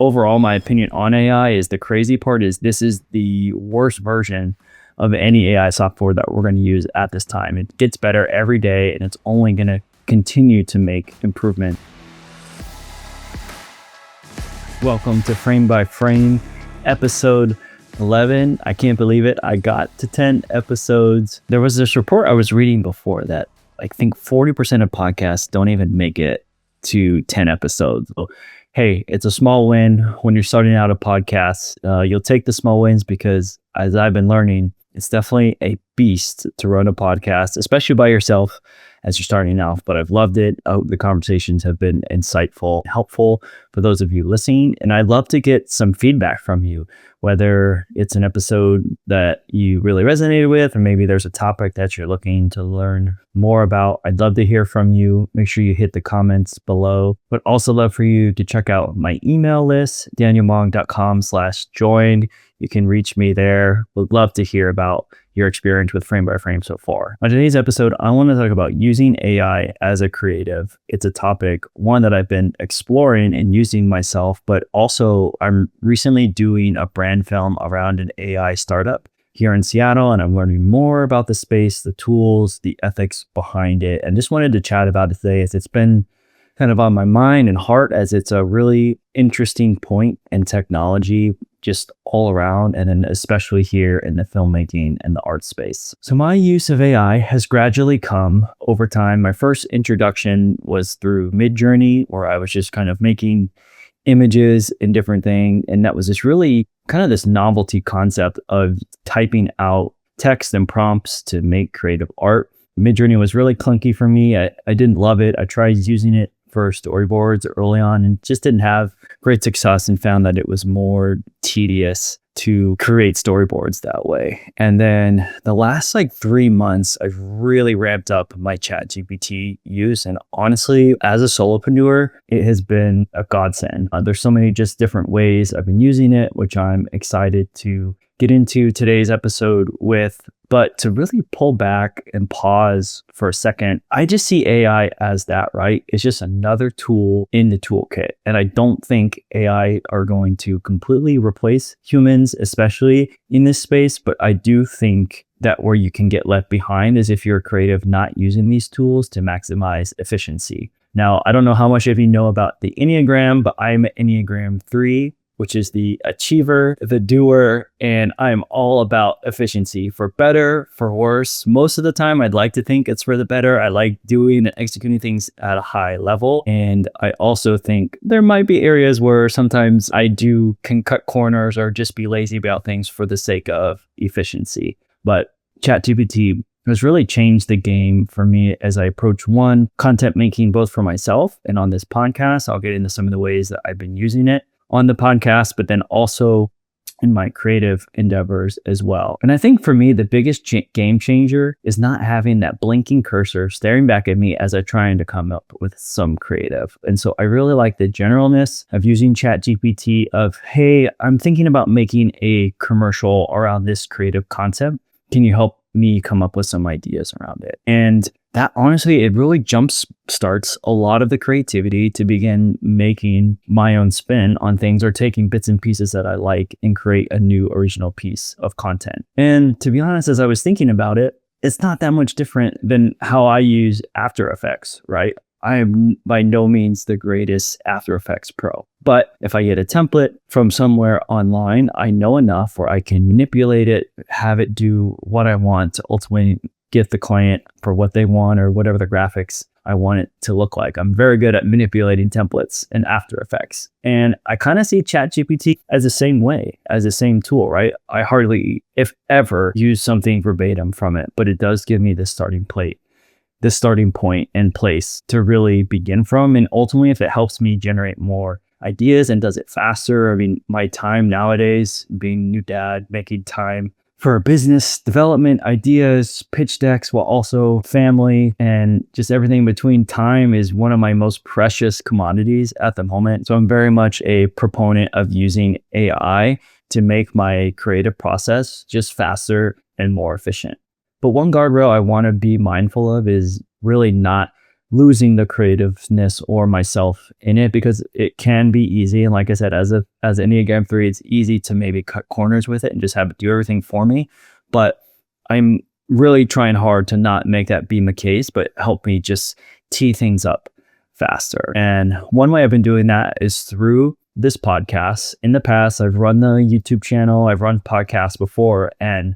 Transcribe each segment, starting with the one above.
overall, my opinion on AI is the crazy part is this is the worst version of any AI software that we're going to use at this time. It gets better every day and it's only going to continue to make improvement. Welcome to Frame by Frame, episode 11. I can't believe it. I got to 10 episodes. There was this report I was reading before that I think 40% of podcasts don't even make it to 10 episodes. So, hey, it's a small win when you're starting out a podcast. You'll take the small wins because, as I've been learning, it's definitely a beast to run a podcast, especially by yourself as you're starting out. But I've loved it. I hope the conversations have been insightful, helpful for those of you listening. And I'd love to get some feedback from you, whether it's an episode that you really resonated with, or maybe there's a topic that you're looking to learn more about. I'd love to hear from you. Make sure you hit the comments below, but also love for you to check out my email list, danielmogg.com/join. You can reach me there. Would love to hear about your experience with Frame by Frame so far. On today's episode, I want to talk about using AI as a creative. It's a topic, one that I've been exploring and using myself, but also I'm recently doing a brand film around an AI startup here in Seattle, and I'm learning more about the space, the tools, the ethics behind it, and just wanted to chat about it today as it's been kind of on my mind and heart as it's a really interesting point in technology just all around, and then especially here in the filmmaking and the art space. So my use of AI has gradually come over time. My first introduction was through Midjourney, where I was just kind of making images and different things. And that was this really kind of this novelty concept of typing out text and prompts to make creative art. Midjourney was really clunky for me. I didn't love it. I tried using it for storyboards early on and just didn't have great success, and found that it was more tedious to create storyboards that way. And then the last 3 months, I've really ramped up my ChatGPT use. And honestly, as a solopreneur, it has been a godsend. There's so many just different ways I've been using it, which I'm excited to get into today's episode with. But to really pull back and pause for a second, I just see AI as that, right? It's just another tool in the toolkit. And I don't think AI are going to completely replace humans, especially in this space. But I do think that where you can get left behind is if you're a creative not using these tools to maximize efficiency. Now, I don't know how much of you know about the Enneagram, but I'm Enneagram 3. Which is the achiever, the doer, and I'm all about efficiency, for better, for worse. Most of the time, I'd like to think it's for the better. I like doing and executing things at a high level. And I also think there might be areas where sometimes can cut corners or just be lazy about things for the sake of efficiency. But ChatGPT has really changed the game for me as I approach content making, both for myself and on this podcast. I'll get into some of the ways that I've been using it on the podcast, but then also in my creative endeavors as well. And I think for me, the biggest game changer is not having that blinking cursor staring back at me as I'm trying to come up with some creative. And so I really like the generalness of using ChatGPT of, hey, I'm thinking about making a commercial around this creative concept. Can you help me come up with some ideas around it? And that honestly, it really starts a lot of the creativity to begin making my own spin on things, or taking bits and pieces that I like and create a new original piece of content. And to be honest, as I was thinking about it, it's not that much different than how I use After Effects, right? I am by no means the greatest After Effects pro. But if I get a template from somewhere online, I know enough where I can manipulate it, have it do what I want to ultimately get the client for what they want, or whatever the graphics I want it to look like. I'm very good at manipulating templates in After Effects. And I kind of see ChatGPT as the same way, as the same tool, right? I hardly, if ever, use something verbatim from it, but it does give me the starting point and place to really begin from. And ultimately, if it helps me generate more ideas and does it faster, I mean, my time nowadays, being a new dad, making time for business development, ideas, pitch decks, while also family and just everything between, time is one of my most precious commodities at the moment. So I'm very much a proponent of using AI to make my creative process just faster and more efficient. But one guardrail I want to be mindful of is really not losing the creativeness or myself in it, because it can be easy. And like I said, as an Enneagram 3, it's easy to maybe cut corners with it and just have it do everything for me. But I'm really trying hard to not make that be my case, but help me just tee things up faster. And one way I've been doing that is through this podcast. In the past, I've run the YouTube channel, I've run podcasts before, and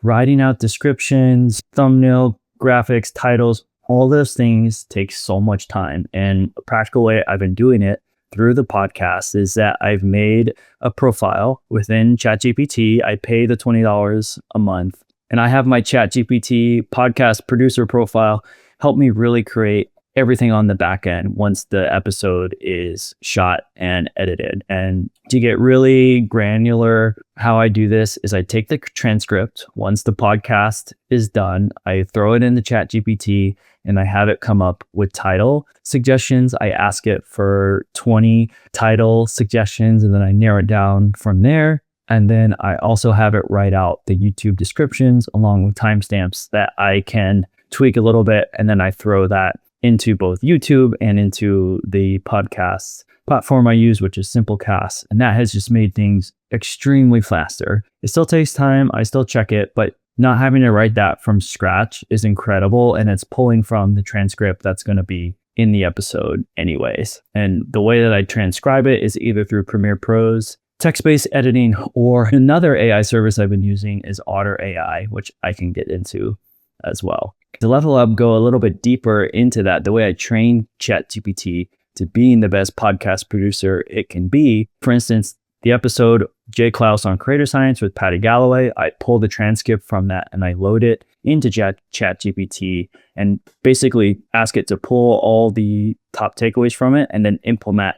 writing out descriptions, thumbnail, graphics, titles, all those things take so much time. And a practical way I've been doing it through the podcast is that I've made a profile within ChatGPT. I pay the $20 a month, and I have my ChatGPT podcast producer profile help me really create everything on the back end once the episode is shot and edited. And to get really granular, how I do this is I take the transcript once the podcast is done, I throw it into ChatGPT, and I have it come up with title suggestions. I ask it for 20 title suggestions, and then I narrow it down from there. And then I also have it write out the YouTube descriptions along with timestamps that I can tweak a little bit. And then I throw that into both YouTube and into the podcast platform I use, which is Simplecast. And that has just made things extremely faster. It still takes time. I still check it, but not having to write that from scratch is incredible. And it's pulling from the transcript that's going to be in the episode anyways. And the way that I transcribe it is either through Premiere Pro's text-based editing, or another AI service I've been using is Otter AI, which I can get into as well. To level up, go a little bit deeper into that, the way I train ChatGPT to being the best podcast producer it can be. For instance, the episode Jay Klaus on Creator Science with Patty Galloway, I pull the transcript from that and I load it into ChatGPT and basically ask it to pull all the top takeaways from it and then implement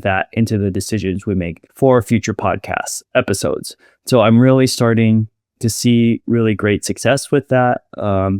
that into the decisions we make for future podcast episodes. So I'm really starting to see really great success with that.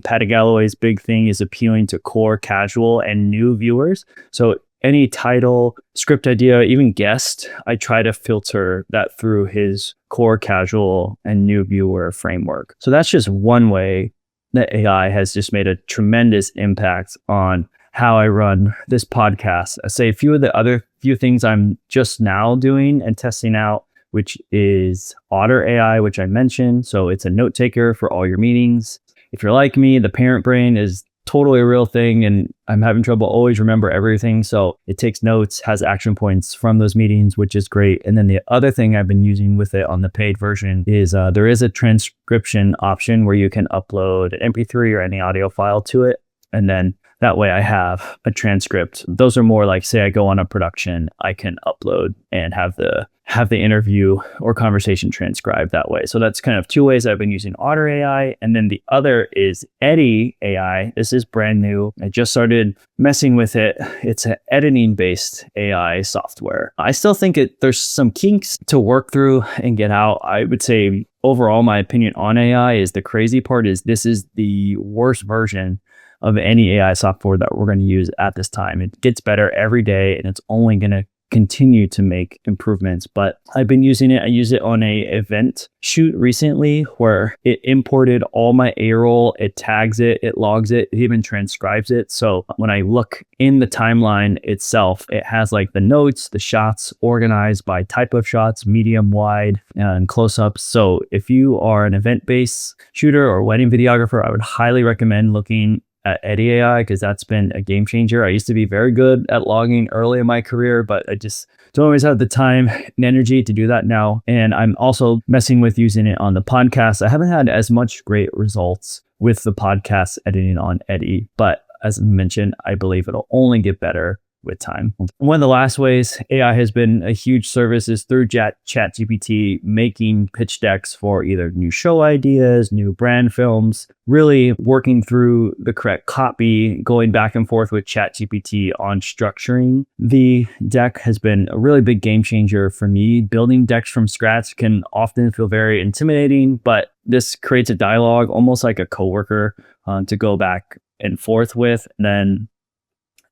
Patty Galloway's big thing is appealing to core, casual, and new viewers. So any title, script idea, even guest, I try to filter that through his core, casual, and new viewer framework. So that's just one way that AI has just made a tremendous impact on how I run this podcast. I say a few of the other few things I'm just now doing and testing out, which is Otter AI, which I mentioned. So it's a note taker for all your meetings. If you're like me, the parent brain is totally a real thing, and I'm having trouble always remember everything. So it takes notes, has action points from those meetings, which is great. And then the other thing I've been using with it on the paid version is there is a transcription option where you can upload an MP3 or any audio file to it. And then that way I have a transcript. Those are more like, say I go on a production, I can upload and have the interview or conversation transcribed that way. So that's kind of two ways I've been using Otter AI. And then the other is Eddy AI. This is brand new. I just started messing with it. It's an editing based AI software. I still think there's some kinks to work through and get out. I would say overall, my opinion on AI is the crazy part is this is the worst version of any AI software that we're going to use at this time. It gets better every day, and it's only going to continue to make improvements. But I've been using it. I use it on a event shoot recently where it imported all my A-roll, it tags it, it logs it, it even transcribes it. So when I look in the timeline itself, it has like the notes, the shots organized by type of shots, medium, wide, and close-ups. So if you are an event-based shooter or wedding videographer, I would highly recommend looking at Eddy AI, because that's been a game changer. I used to be very good at logging early in my career, but I just don't always have the time and energy to do that now. And I'm also messing with using it on the podcast. I haven't had as much great results with the podcast editing on Eddy, but as mentioned, I believe it'll only get better with time. One of the last ways AI has been a huge service is through ChatGPT, making pitch decks for either new show ideas, new brand films, really working through the correct copy, going back and forth with ChatGPT on structuring the deck has been a really big game changer for me. Building decks from scratch can often feel very intimidating, but this creates a dialogue, almost like a coworker to go back and forth with. And then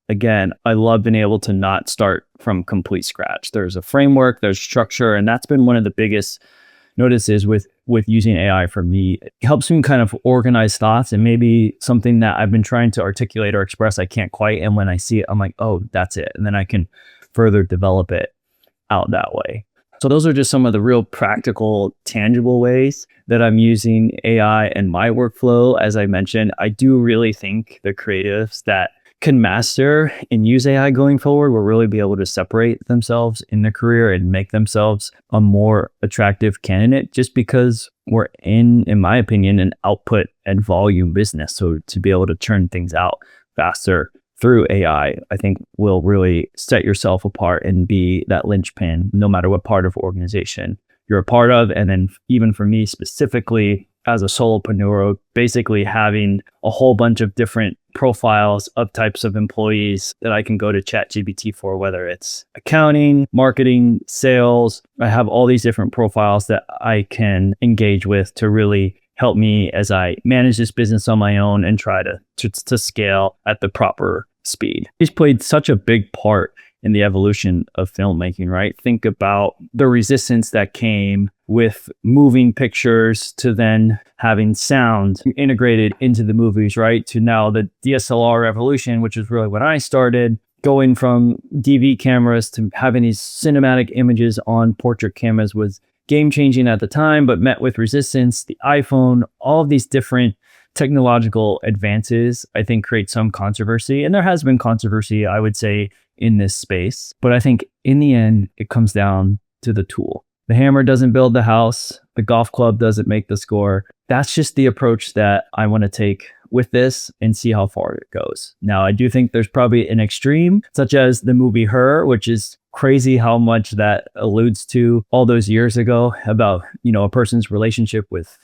again, I love being able to not start from complete scratch. There's a framework, there's structure, and that's been one of the biggest notice is with using AI for me, it helps me kind of organize thoughts, and maybe something that I've been trying to articulate or express, I can't quite. And when I see it, I'm like, oh, that's it. And then I can further develop it out that way. So those are just some of the real practical, tangible ways that I'm using AI in my workflow. As I mentioned, I do really think the creatives that can master and use AI going forward will really be able to separate themselves in their career and make themselves a more attractive candidate, just because we're in my opinion, an output and volume business. So to be able to churn things out faster through AI, I think will really set yourself apart and be that linchpin, no matter what part of organization you're a part of. And then even for me specifically, as a solopreneur, basically having a whole bunch of different profiles of types of employees that I can go to ChatGPT for, whether it's accounting, marketing, sales. I have all these different profiles that I can engage with to really help me as I manage this business on my own and try to scale at the proper speed. He's played such a big part in the evolution of filmmaking, right? Think about the resistance that came with moving pictures to then having sound integrated into the movies, right? To now the DSLR revolution, which is really when I started, going from DV cameras to having these cinematic images on portrait cameras was game changing at the time, but met with resistance. The iPhone, all of these different technological advances, I think create some controversy. And there has been controversy, I would say, in this space. But I think in the end, it comes down to the tool. The hammer doesn't build the house. The golf club doesn't make the score. That's just the approach that I want to take with this and see how far it goes. Now, I do think there's probably an extreme, such as the movie Her, which is crazy how much that alludes to all those years ago about, a person's relationship with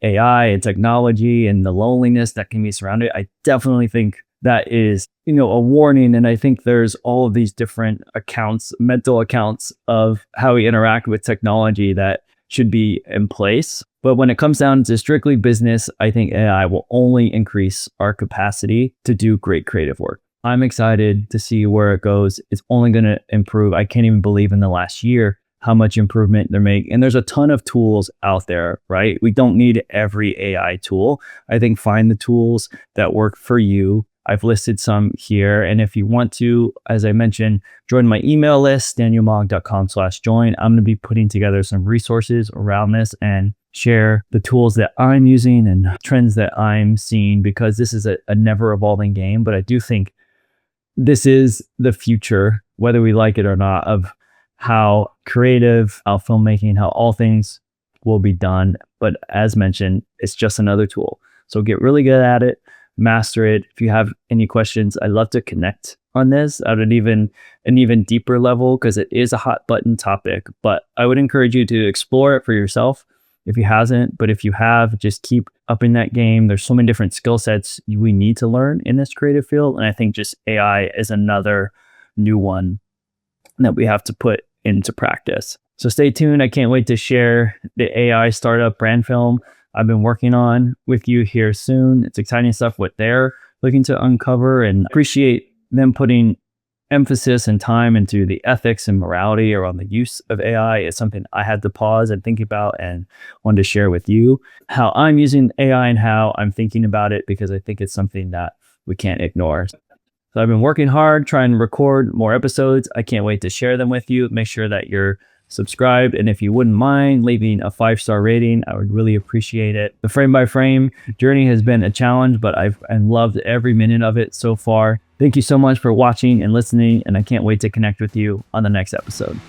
AI and technology and the loneliness that can be surrounded. I definitely think that is, a warning. And I think there's all of these different accounts, mental accounts of how we interact with technology that should be in place. But when it comes down to strictly business, I think AI will only increase our capacity to do great creative work. I'm excited to see where it goes. It's only going to improve. I can't even believe in the last year how much improvement they're making. And there's a ton of tools out there, right? We don't need every AI tool. I think find the tools that work for you. I've listed some here. And if you want to, as I mentioned, join my email list, danielmogg.com/join. I'm going to be putting together some resources around this and share the tools that I'm using and trends that I'm seeing, because this is a never evolving game. But I do think this is the future, whether we like it or not, of how creative, how filmmaking, how all things will be done. But as mentioned, it's just another tool. So get really good at it. Master it. If you have any questions, I'd love to connect on this at an even deeper level, because it is a hot button topic. But I would encourage you to explore it for yourself if you hasn't. But if you have, just keep upping that game. There's so many different skill sets we need to learn in this creative field. And I think just AI is another new one that we have to put into practice. So stay tuned. I can't wait to share the AI startup brand film I've been working on with you here soon. It's exciting stuff what they're looking to uncover, and appreciate them putting emphasis and time into the ethics and morality around the use of AI. Is something I had to pause and think about, and wanted to share with you how I'm using AI and how I'm thinking about it, because I think it's something that we can't ignore. So I've been working hard trying to record more episodes. I can't wait to share them with you. Make sure that you're subscribed, and if you wouldn't mind leaving a 5-star rating, I would really appreciate it. The frame by frame journey has been a challenge, but I've loved every minute of it so far. Thank you so much for watching and listening, and I can't wait to connect with you on the next episode.